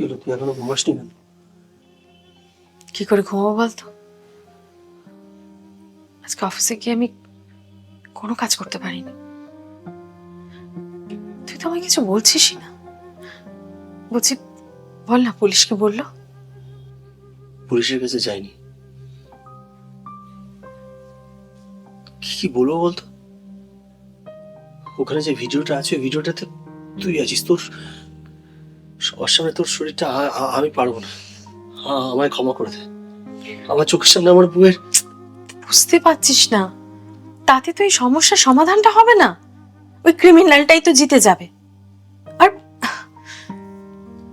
হলো, তুই এখনো ঘুমাসনি কেন? কি করে ঘুমাবো বলতো? আজকে অফিসে গিয়ে আমি কোনো কাজ করতে পারিনি। তুই তো আমায় কিছু বলছিসই না। বলছি, বল না, পুলিশকে বললো? পুলিশের কাছে যাইনি। কি বলবো বলতো? ওখানে যে ভিডিওটা আছে, ওই ভিডিওটাতে তুই আছিস। তোর সবার সামনে তোর শরীরটা আমি পারবো না। আমায় ক্ষমা করে দে। আমার চোখের সামনে আমার বউয়ের। বুঝতে পারছিস না? তাতে তো এই সমস্যার সমাধানটা হবে না। ওই ক্রিমিনালটাই তো জিতে যাবে। আর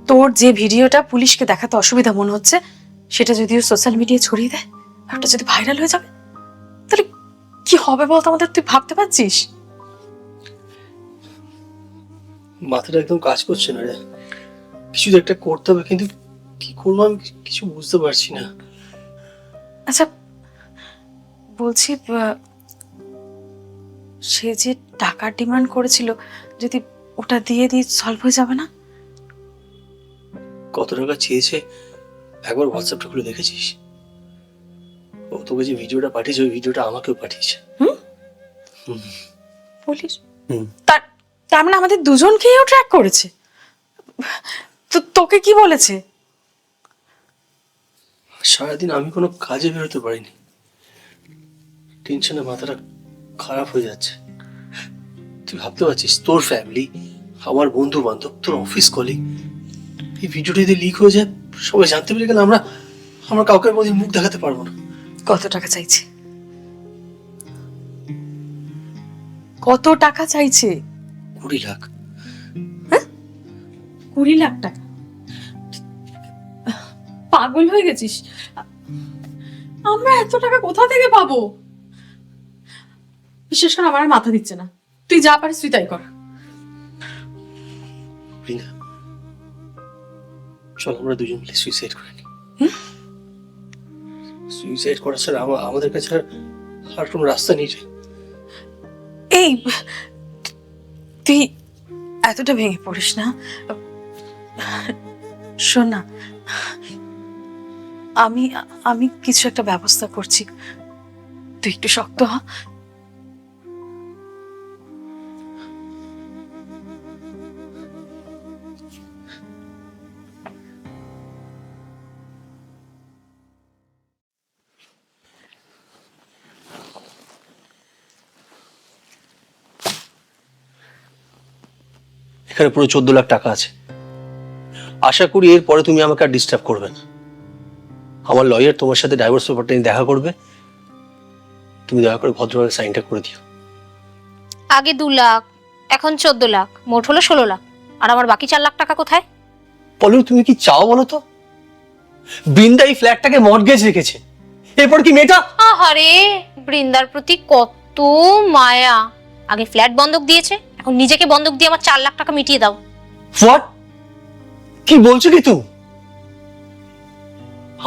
তোর যে ভিডিওটা পুলিশকে দেখাতে অসুবিধা মনে হচ্ছে, সেটা যদি সোশ্যাল মিডিয়ায় ছড়িয়ে দেয়, ওটা যদি ভাইরাল হয়ে যাবে, তাহলে কি হবে বলতো আমাদের? তুই ভাবতে পারছিস? মাথাটা একদম কাজ করছে না রে। কিছু তো একটা করতে হবে, কিন্তু কি করবো আমি কিছু বুঝতে পারছি না। আচ্ছা বলছি, সে যে টাকার ডিমান্ড করেছিল, যদি ওটা দিয়ে সলভ হয়ে যাবে না? কত টাকা চেয়েছে একবার হোয়াটসঅ্যাপটা খুলে দেখেছিস? ও তোকে যে ভিডিওটা পাঠিয়েছে, ওই ভিডিওটা আমাকেও পাঠিয়েছে। পুলিশ? তার মানে আমাদের দুজনকেই ও ট্র্যাক করেছে। তো তোকে কি বলেছে? সারাদিন আমি কোনো কাজে বেরোতে পারিনি। টেনশনে মাথাটা খারাপ হয়ে যাচ্ছে। তুই ভাবতে পারছিস, তোর ফ্যামিলি, আমার বন্ধু বান্ধব, তোর অফিস কলিগ, এই ভিডিওটা যদি লিক হয়ে যায়, সবাই জানতে পেরে গেলে আমরা কাউকে কোনোদিন মুখ দেখাতে পারবো না। কত টাকা চাইছে? কত টাকা চাইছে? 20 লাখ। 20 লাখ টাকা? পাগল হয়ে গেছিস? আমরা এত টাকা কোথা থেকে পাবো? বিশেষ করে আমার আর মাথা দিচ্ছে না। তুই যা পারিস তুই তাই কর। বৃন্দা, চল আমরা দুজন মিলে সুইসাইড করে নিই। সুইসাইড করা ছাড়া আমাদের কাছে আর কোনো রাস্তা নেই রে। এই, তুই এতটা ভেঙে পড়িস না। শোন না, আমি আমি কিছু একটা ব্যবস্থা করছি, তুই একটু শক্ত হ। এখানে পুরো 14 লাখ টাকা আছে। আশা করি এরপরে তুমি আমাকে আর ডিস্টার্ব করবে না। আমার লয়ার তোমার সাথে ডাইভোর্স পেপারটা নিয়ে দেখা করবে। তুমি দয়া করে ভদ্রভাবে সাইনটা করে দিও। আগে 2 লাখ, এখন 14 লাখ, মোট হলো 16 লাখ। আর আমার বাকি 4 লাখ টাকা কোথায়? পল্লবী, তুমি কি চাও বলো তো? বৃন্দা এই ফ্ল্যাটটাকে মর্টগেজ রেখেছে, এরপর কি মেয়েটা? আহারে, বৃন্দার প্রতি কত মায়া। আগে ফ্ল্যাট বন্ধক দিয়েছে, এখন নিজেকে বন্ধক দিয়ে আমার 4 লাখ টাকা মিটিয়ে দাও। হোয়াট? কি বলছো কি তুমি?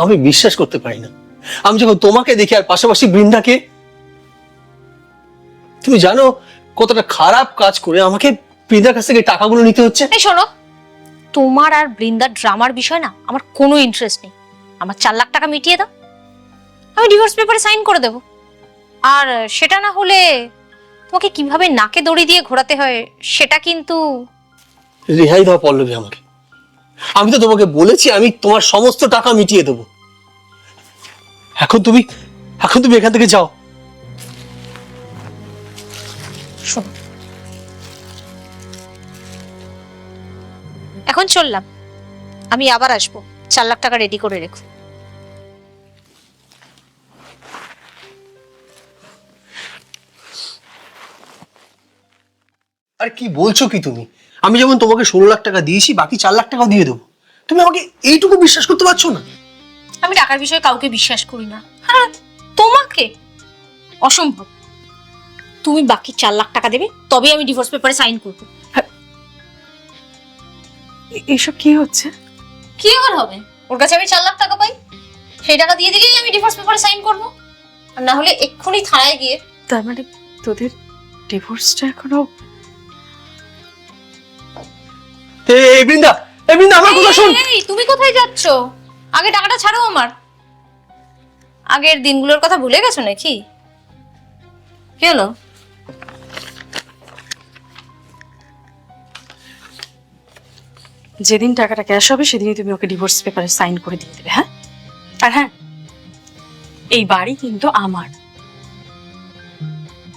আমি বিশ্বাস করতে পারি না। আমি যখন তোমাকে দেখি আর পাশাপাশি বৃন্দাকে, তুমি জানো কতটা খারাপ কাজ করে আমাকে বৃন্দার কাছ থেকে টাকাগুলো নিতে হচ্ছে। এই শোনো, তোমার আর বৃন্দার ড্রামার বিষয় না আমার কোনো ইন্টারেস্ট নেই। আমার 4 লাখ টাকা মিটিয়ে দাও, আমি ডিভোর্স পেপারে সাইন করে দেব। আর সেটা না হলে তোমাকে কিভাবে নাকে দড়ি দিয়ে ঘোরাতে হয় সেটা কিন্তু। রেহাই দাও পল্লবী আমাকে। আমি তো তোমাকে বলেছি আমি তোমার সমস্ত টাকা মিটিয়ে দেবো। এখন তুমি এখান থেকে যাও। শোনো, এখন চললাম, আমি আবার আসবো। 4 লাখ টাকা রেডি করে রেখো। আর কি বলছো কি তুমি? আমি যেমন তোমাকে 16 লাখ টাকা দিয়েছি, বাকি 4 লাখ টাকাও দিয়ে দেবো। তুমি আমাকে এইটুকু বিশ্বাস করতে পারছো না? আমি টাকার বিষয়ে কাউকে বিশ্বাস করি না। হ্যাঁ, তোমাকে অসম্ভব। তুমি বাকি 4 লাখ টাকা দেবে, তবে আমি ডিভোর্স পেপারে সাইন করবো। এসব কি হচ্ছে? কি আর হবে? ওর কাছে আমি 4 লাখ টাকা পাই, সেই টাকা দিয়ে দিলেই আমি ডিভোর্স পেপারে সাইন করবো। আর না হলে এক্ষুনি থানায় গিয়ে। তার মানে তোদের ডিভোর্সটা এখনো? এই বৃন্দা, এই বিন্দা আমার কথা শোন। এই তুমি কোথায় যাচ্ছ? আগে টাকাটা ছাড়ো আমার। আগের দিনগুলোর কথা ভুলে গেছো নাকি? কি হলো? যেদিন টাকাটা ক্যাশ হবে সেদিনই তুমি ওকে ডিভোর্স পেপারে সাইন করে দিয়ে দেবে, হ্যাঁ? আর হ্যাঁ, এই বাড়ি কিন্তু আমার,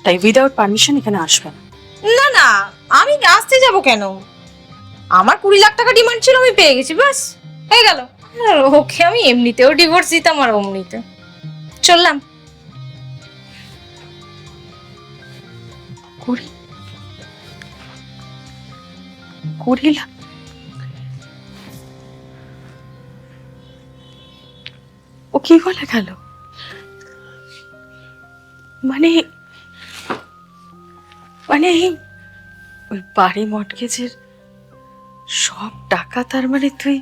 তাই উইদাউট পারমিশন এখানে আসবে না। না না, আমি আসতে যাব কেন? আমার 20 লাখ টাকা ডিমান্ড ছিল, আমি পেয়ে গেছি, বাস হয়ে গেল। আর ওকে আমি এমনিতেও ডিভোর্স দিতাম আর অমনিতে চললাম। 20 লাখ? ও কি বলে গেল? মানে মানে ওই বাড়ি মর্টগেজের সব টাকা তার মানে তুই?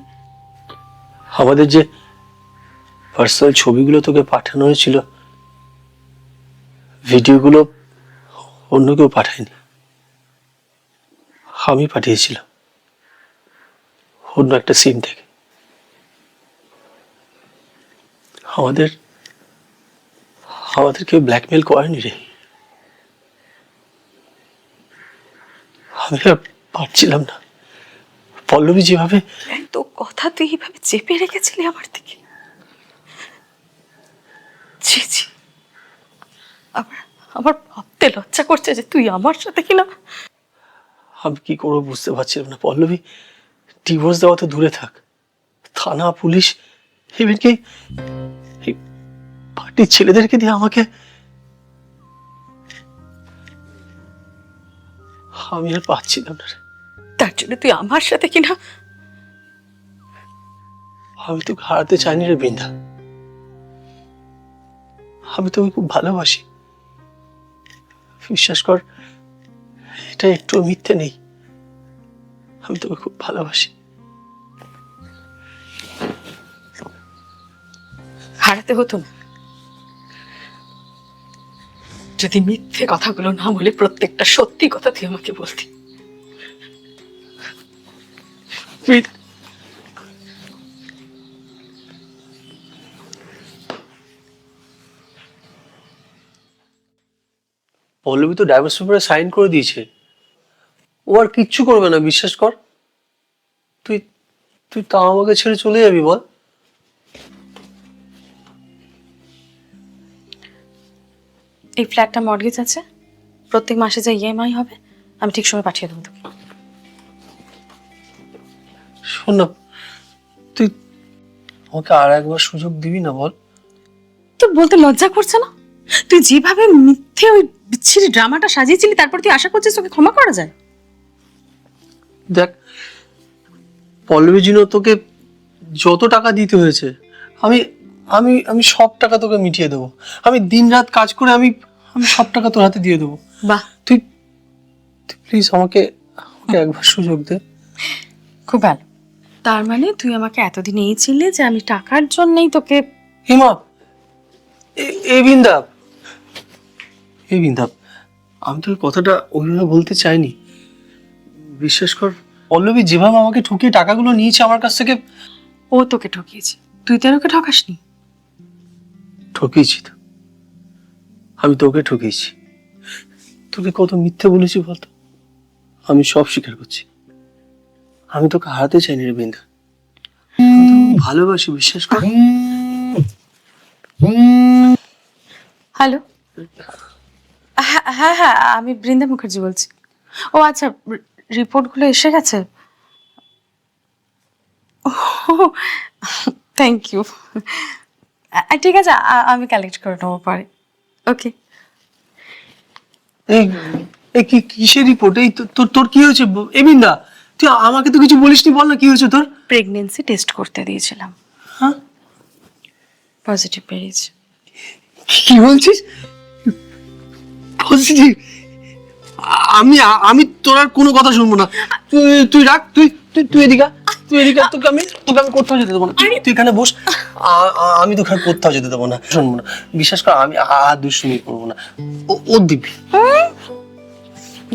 আমাদের যে পার্সোনাল ছবিগুলো তোকে পাঠানো হয়েছিল, ভিডিওগুলো অন্য কেউ পাঠায়নি, আমি পাঠিয়েছিলাম অন্য একটা সিম থেকে। আমাদের আমাদের কেউ ব্ল্যাকমেল করেনি রে। আমি আর পারছিলাম না। পল্লবী যেভাবে এত কথা তুই এইভাবে চেপে রেখেছিলি আমার থেকে? ছি ছি, আমার আমার ভাবতে লজ্জা করছে যে তুই আমার সাথে কিনা। আমি কি করবো বুঝতে পারছিলাম না পল্লবী। ডিভোর্স দেওয়া তো দূরে থাক, থানা পুলিশ এমনকি এই পার্টির ছেলেদেরকে দিয়ে আমাকে, আমি আর পাচ্ছিলাম না রে। তার জন্য তুই আমার সাথে কিনা। আমি তোকে হারাতে চাইনি রে বৃন্দা, আমি তোকে খুব ভালোবাসি, বিশ্বাস কর, এটা একটু মিথ্যে নেই। আমি তোকে খুব ভালোবাসি। হারাতে হতো না যদি মিথ্যে কথাগুলো না বলে প্রত্যেকটা সত্যি কথা তুই আমাকে বলতি। পল্লবী তো ডাইভোর্স পেপারে সাইন করে দিয়েছে, ও আর কিচ্ছু করবে না, বিশ্বাস কর। তুই তুই তা আমাকে ছেড়ে চলে যাবি বল? এই ফ্ল্যাটটা মর্টগেজ আছে, প্রত্যেক মাসে যে ইএমআই হবে আমি ঠিক সময় পাঠিয়ে দেবো তোকে। শোন না, তুই আমাকে আর একবার সুযোগ দিবি না বল? তোর বলতে লজ্জা করছে না? তুই যেভাবে মিথ্যে ওই বিচ্ছিরি ড্রামাটা সাজিয়েছিলি, তারপর তুই আশা করছিস তোকে ক্ষমা করা যায়? দেখ পল্লবীর জন্য তোকে যত টাকা দিতে হয়েছে আমি আমি আমি সব টাকা তোকে মিটিয়ে দেবো। আমি দিনরাত কাজ করে আমি আমি সব টাকা তোর হাতে দিয়ে দেবো। বাহ, তুই তুই প্লিজ আমাকে আমাকে একবার সুযোগ দে। খুব ভালো। তার মানে তুই আমাকে এতদিন এই ছিলে যে আমি টাকার জন্যই তোকে। হিমা, এ বিন্দা, এ বিন্দা, আমি তোর কথাটা ওইভাবে বলতে চাইনি, বিশ্বাস কর। পল্লবী যেভাবে আমাকে ঠকিয়ে টাকাগুলো নিয়েছে আমার কাছ থেকে। ও তোকে ঠকিয়েছে, তুই তো আর ওকে ঠকাসনি। ঠকিয়েছি তো, আমি তোকে ঠকিয়েছি। তোকে কত মিথ্যে বলেছি বলতো, আমি সব স্বীকার করছি। আমি তোকে হারাতে চাইনি রে বিন্দা, আমি তোকে ভালোবাসি, বিশ্বাস কর। হ্যালো, হ্যাঁ হ্যাঁ হ্যাঁ, আমি বৃন্দা মুখার্জি বলছি। ও আচ্ছা, রিপোর্টগুলো এসে গেছে? Thank you. ঠিক আছে, আমি কালেক্ট করে নেবো পরে। ওকে। এই এই কি কিসের রিপোর্ট? এই তোর তোর কি হয়েছে এ বিন্দা? তুই আমাকে তো কিছু বলিসনি, বল না কি হয়েছে তোর? প্রেগনেন্সি টেস্ট করতে দিয়েছিলাম, হ্যাঁ, পজিটিভ বেরিয়েছে। কি বলছিস? পজিটিভ? আমি আমি তোর আর কোনো কথা শুনবো না। তুই তুই রাখ, তুই তুই তুই এদিকে আয়, তুই এদিকে আয়, তোকে আমি কোথাও যেতে দেবো না। তুই এখানে বস, আমি তোকে আর কোথাও যেতে দেবো না, শুনবো না, বিশ্বাস কর। আমি আর দুষ্টুমি করবো না। ও দিবি।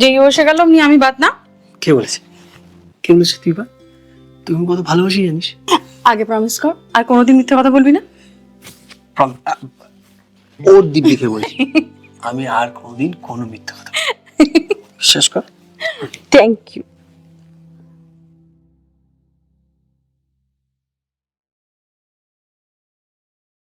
যে বসে গেল আমি বাদ না। কে বলেছে? কে বলেছে তুই বা? তুমি কত ভালোবাসি জানিস? আগে প্রমিস কর আর কোনোদিন মিথ্যে কথা বলবি না। ওর দিক দেখে বলছি, আমি আর কোনোদিন কোনো মিথ্যা কথা বলবো না। বিশ্বাস কর। Thank you.